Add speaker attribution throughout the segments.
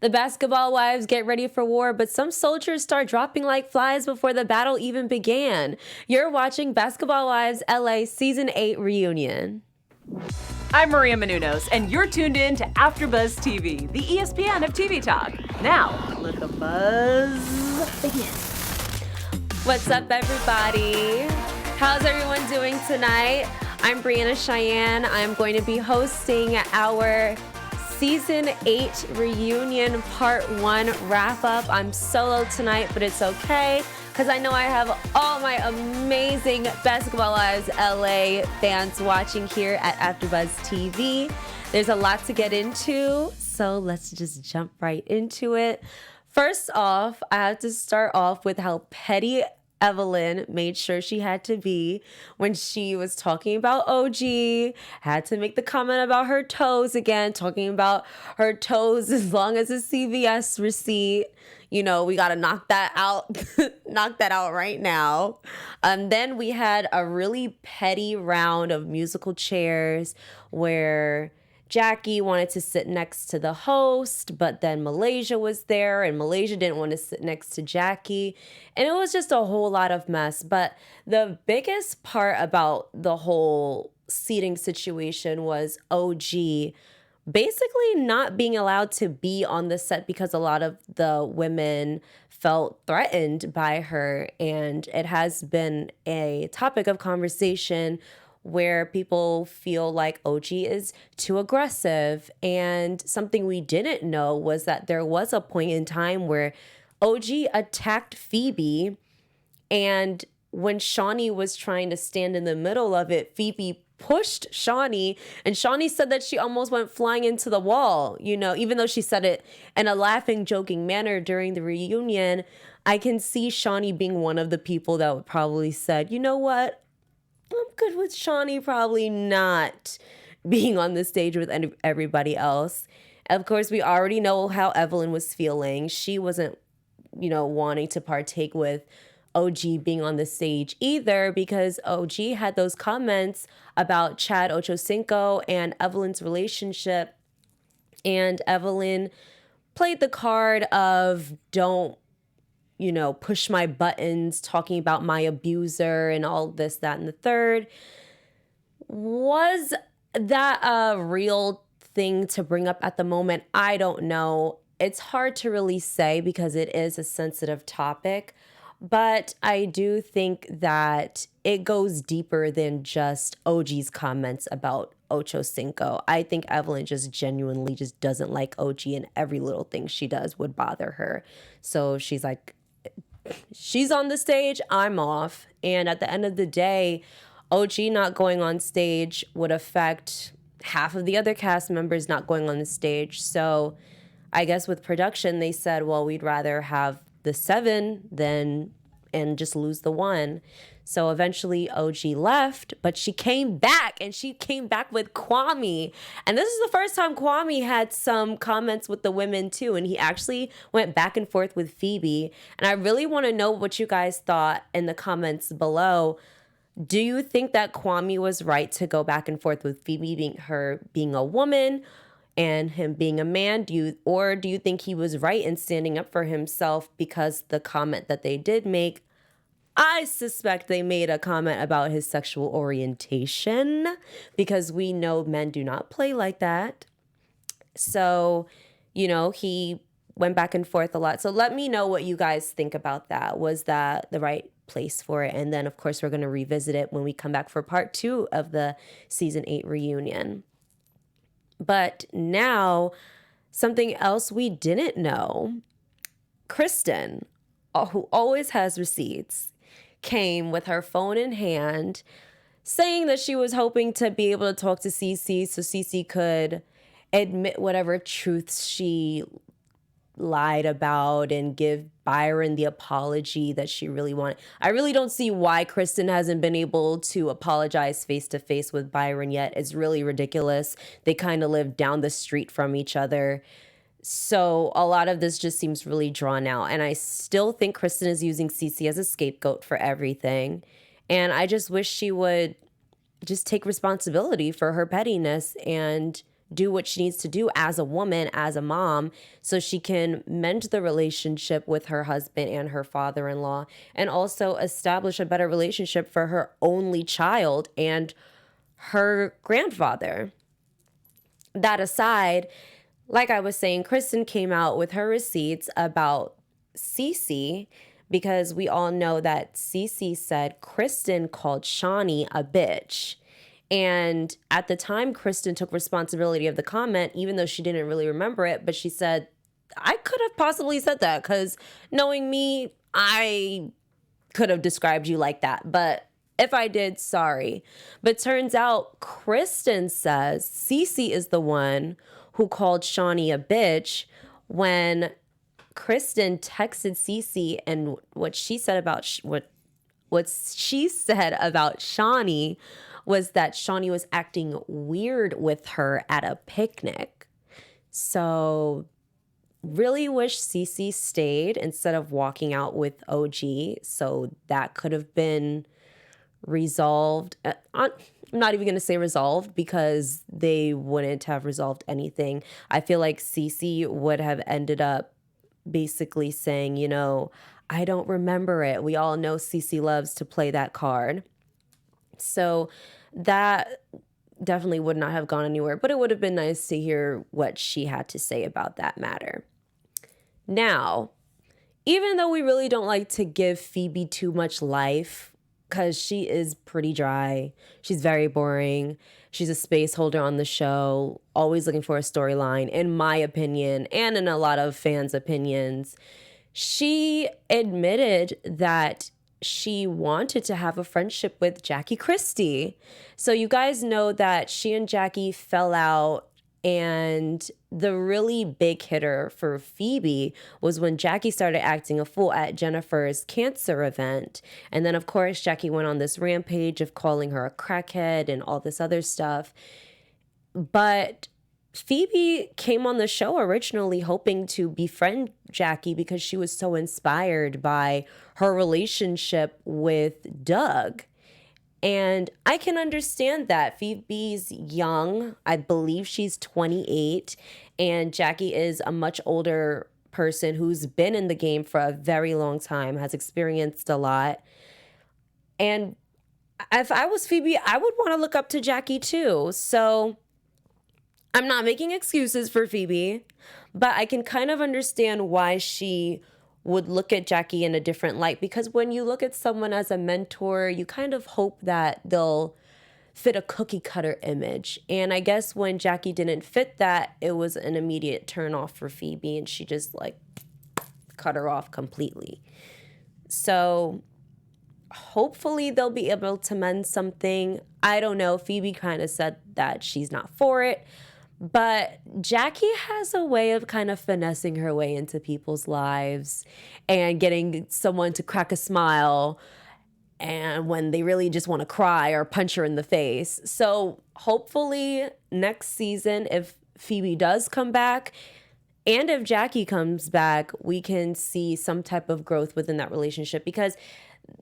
Speaker 1: The basketball wives get ready for war, but some soldiers start dropping like flies before the battle even began. You're watching Basketball Wives LA Season 8 Reunion.
Speaker 2: I'm Maria Menounos, and you're tuned in to AfterBuzz TV, the ESPN of TV talk. Now, let the buzz begin.
Speaker 1: What's up, everybody? How's everyone doing tonight? I'm Brianna Cheyenne. I'm going to be hosting our Season 8 Reunion Part 1 wrap-up. I'm solo tonight, but it's okay, because I know I have all my amazing Basketball Wives LA fans watching here at AfterBuzz TV. There's a lot to get into, so let's just jump right into it. First off, I have to start off with how petty Evelyn made sure she had to be when she was talking about OG, had to make the comment about her toes again, talking about her toes as long as a CVS receipt. You know, we got to knock that out, knock that out right now. Then we had a really petty round of musical chairs where Jackie wanted to sit next to the host, but then Malaysia was there and Malaysia didn't want to sit next to Jackie. And it was just a whole lot of mess. But the biggest part about the whole seating situation was OG basically not being allowed to be on the set because a lot of the women felt threatened by her. And it has been a topic of conversation where people feel like OG is too aggressive. And something we didn't know was that there was a point in time where OG attacked Phoebe, and when Shawnee was trying to stand in the middle of it, Phoebe pushed Shawnee, and Shawnee said that she almost went flying into the wall. You know, even though she said it in a laughing, joking manner during the reunion, I can see Shawnee being one of the people that would probably said, you know what? I'm good with Shawnee probably not being on the stage with everybody else. Of course, we already know how Evelyn was feeling. She wasn't, wanting to partake with OG being on the stage either, because OG had those comments about Chad Ochocinco and Evelyn's relationship. And Evelyn played the card of don't push my buttons, talking about my abuser and all this, that, and the third. Was that a real thing to bring up at the moment? I don't know. It's hard to really say because it is a sensitive topic, but I do think that it goes deeper than just OG's comments about Ocho Cinco. I think Evelyn just genuinely just doesn't like OG, and every little thing she does would bother her. So she's like, she's on the stage, I'm off. And at the end of the day, OG not going on stage would affect half of the other cast members not going on the stage. So I guess with production, they said, well, we'd rather have the 7 and just lose the 1. So eventually OG left, but she came back, and she came back with Kwame. And this is the first time Kwame had some comments with the women too. And he actually went back and forth with Phoebe. And I really want to know what you guys thought in the comments below. Do you think that Kwame was right to go back and forth with Phoebe, being a woman and him being a man? Do you think he was right in standing up for himself? Because the comment that they did make, I suspect they made a comment about his sexual orientation, because we know men do not play like that. So, he went back and forth a lot. So let me know what you guys think about that. Was that the right place for it? And then, of course, we're going to revisit it when we come back for part 2 of the Season 8 reunion. But now, something else we didn't know. Kristen, who always has receipts, came with her phone in hand saying that she was hoping to be able to talk to Cece so Cece could admit whatever truths she lied about and give Byron the apology that she really wanted. I really don't see why Kristen hasn't been able to apologize face to face with Byron yet. It's really ridiculous. They kind of live down the street from each other. So a lot of this just seems really drawn out. And I still think Kristen is using Cece as a scapegoat for everything. And I just wish she would just take responsibility for her pettiness and do what she needs to do as a woman, as a mom, so she can mend the relationship with her husband and her father-in-law, and also establish a better relationship for her only child and her grandfather. That aside, like I was saying, Kristen came out with her receipts about Cece, because we all know that Cece said Kristen called Shawnee a bitch. And at the time, Kristen took responsibility of the comment, even though she didn't really remember it. But she said, I could have possibly said that, because knowing me, I could have described you like that. But if I did, sorry. But turns out Kristen says Cece is the one who called Shawnee a bitch when Kristen texted Cece, and what she said about what she said about Shawnee was that Shawnee was acting weird with her at a picnic. So really wish Cece stayed instead of walking out with OG. So that could have been resolved. I'm not even going to say resolved, because they wouldn't have resolved anything. I feel like Cece would have ended up basically saying, I don't remember it. We all know Cece loves to play that card. So that definitely would not have gone anywhere, but it would have been nice to hear what she had to say about that matter. Now, even though we really don't like to give Phoebe too much life, because she is pretty dry, she's very boring, she's a space holder on the show, always looking for a storyline, in my opinion, and in a lot of fans' opinions, she admitted that she wanted to have a friendship with Jackie Christie. So you guys know that she and Jackie fell out, and the really big hitter for Phoebe was when Jackie started acting a fool at Jennifer's cancer event. And then, of course, Jackie went on this rampage of calling her a crackhead and all this other stuff. But Phoebe came on the show originally hoping to befriend Jackie because she was so inspired by her relationship with Doug. And I can understand that. Phoebe's young. I believe she's 28. And Jackie is a much older person who's been in the game for a very long time, has experienced a lot. And if I was Phoebe, I would want to look up to Jackie too. So I'm not making excuses for Phoebe, but I can kind of understand why she would look at Jackie in a different light, because when you look at someone as a mentor, you kind of hope that they'll fit a cookie cutter image. And I guess when Jackie didn't fit that, it was an immediate turn off for Phoebe, and she just cut her off completely. So hopefully they'll be able to mend something. I don't know. Phoebe kind of said that she's not for it. But Jackie has a way of kind of finessing her way into people's lives and getting someone to crack a smile and when they really just want to cry or punch her in the face. So hopefully next season, if Phoebe does come back and if Jackie comes back, we can see some type of growth within that relationship, because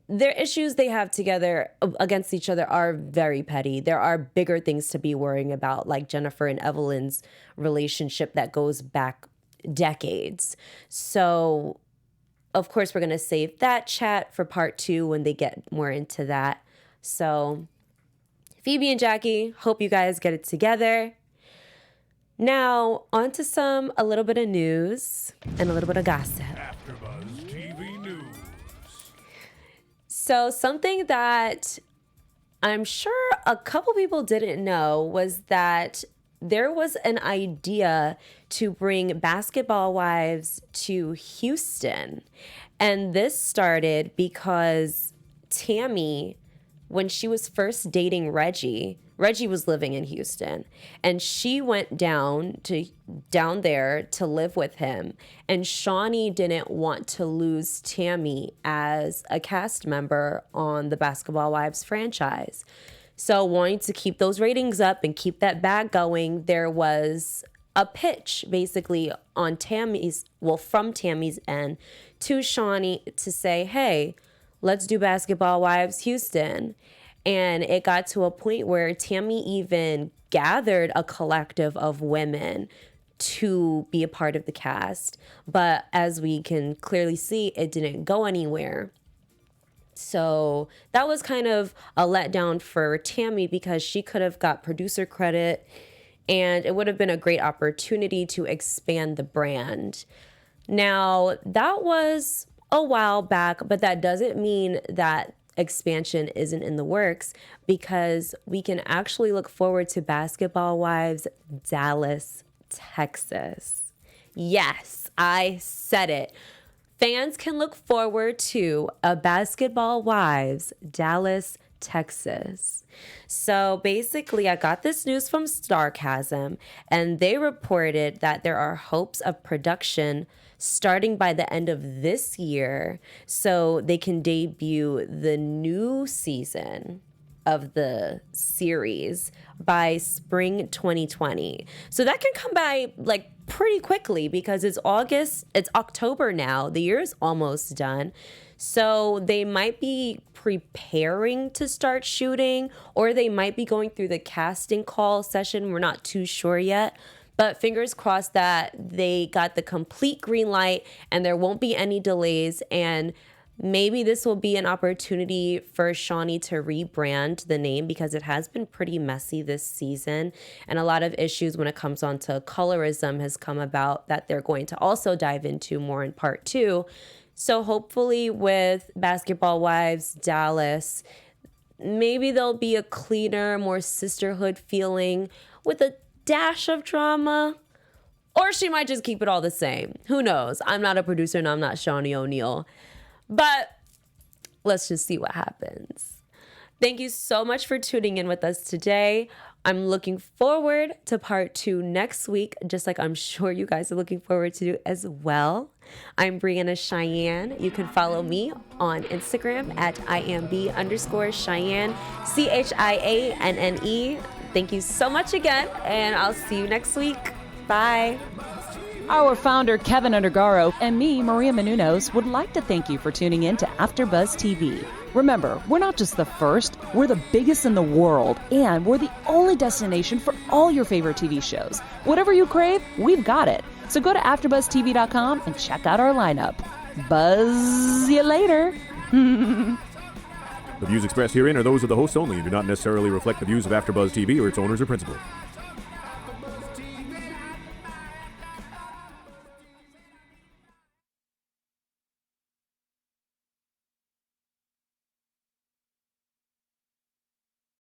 Speaker 1: their issues they have together against each other are very petty. There are bigger things to be worrying about, like Jennifer and Evelyn's relationship that goes back decades. So, of course, we're going to save that chat for part 2 when they get more into that. So, Phoebe and Jackie, hope you guys get it together. Now, on to a little bit of news and a little bit of gossip.
Speaker 3: AfterBuzz TV News.
Speaker 1: So something that I'm sure a couple people didn't know was that there was an idea to bring Basketball Wives to Houston. And this started because Tammy, when she was first dating Reggie was living in Houston, and she went down there to live with him. And Shawnee didn't want to lose Tammy as a cast member on the Basketball Wives franchise. So wanting to keep those ratings up and keep that bag going, there was a pitch basically on from Tammy's end to Shawnee to say, hey, let's do Basketball Wives Houston. And it got to a point where Tammy even gathered a collective of women to be a part of the cast. But as we can clearly see, it didn't go anywhere. So that was kind of a letdown for Tammy because she could have got producer credit and it would have been a great opportunity to expand the brand. Now, that was a while back, but that doesn't mean that expansion isn't in the works because we can actually look forward to Basketball Wives Dallas, Texas. Yes, I said it. Fans can look forward to a Basketball Wives Dallas, Texas. So basically, I got this news from Starcasm, and they reported that there are hopes of production starting by the end of this year so they can debut the new season of the series by spring 2020. So that can come by like pretty quickly because it's October now. The year is almost done. So they might be preparing to start shooting or they might be going through the casting call session. We're not too sure yet. But fingers crossed that they got the complete green light and there won't be any delays. And maybe this will be an opportunity for Shawnee to rebrand the name because it has been pretty messy this season. And a lot of issues when it comes on to colorism has come about that they're going to also dive into more in part 2. So hopefully with Basketball Wives Dallas, maybe there'll be a cleaner, more sisterhood feeling with a dash of drama, or she might just keep it all the same. Who knows? I'm not a producer and I'm not Shawnee O'Neal, but let's just see what happens. Thank you so much for tuning in with us today. I'm looking forward to part 2 next week, just like I'm sure you guys are looking forward to as well. I'm Brianna Cheyenne. You can follow me on Instagram at IamB_Cheyenne, CHIANNE. Thank you so much again, and I'll see you next week. Bye.
Speaker 2: Our founder, Kevin Undergaro, and me, Maria Menounos, would like to thank you for tuning in to AfterBuzz TV. Remember, we're not just the first, we're the biggest in the world, and we're the only destination for all your favorite TV shows. Whatever you crave, we've got it. So go to AfterBuzzTV.com and check out our lineup. Buzz you later.
Speaker 4: The views expressed herein are those of the hosts only and do not necessarily reflect the views of AfterBuzz TV or its owners or principals.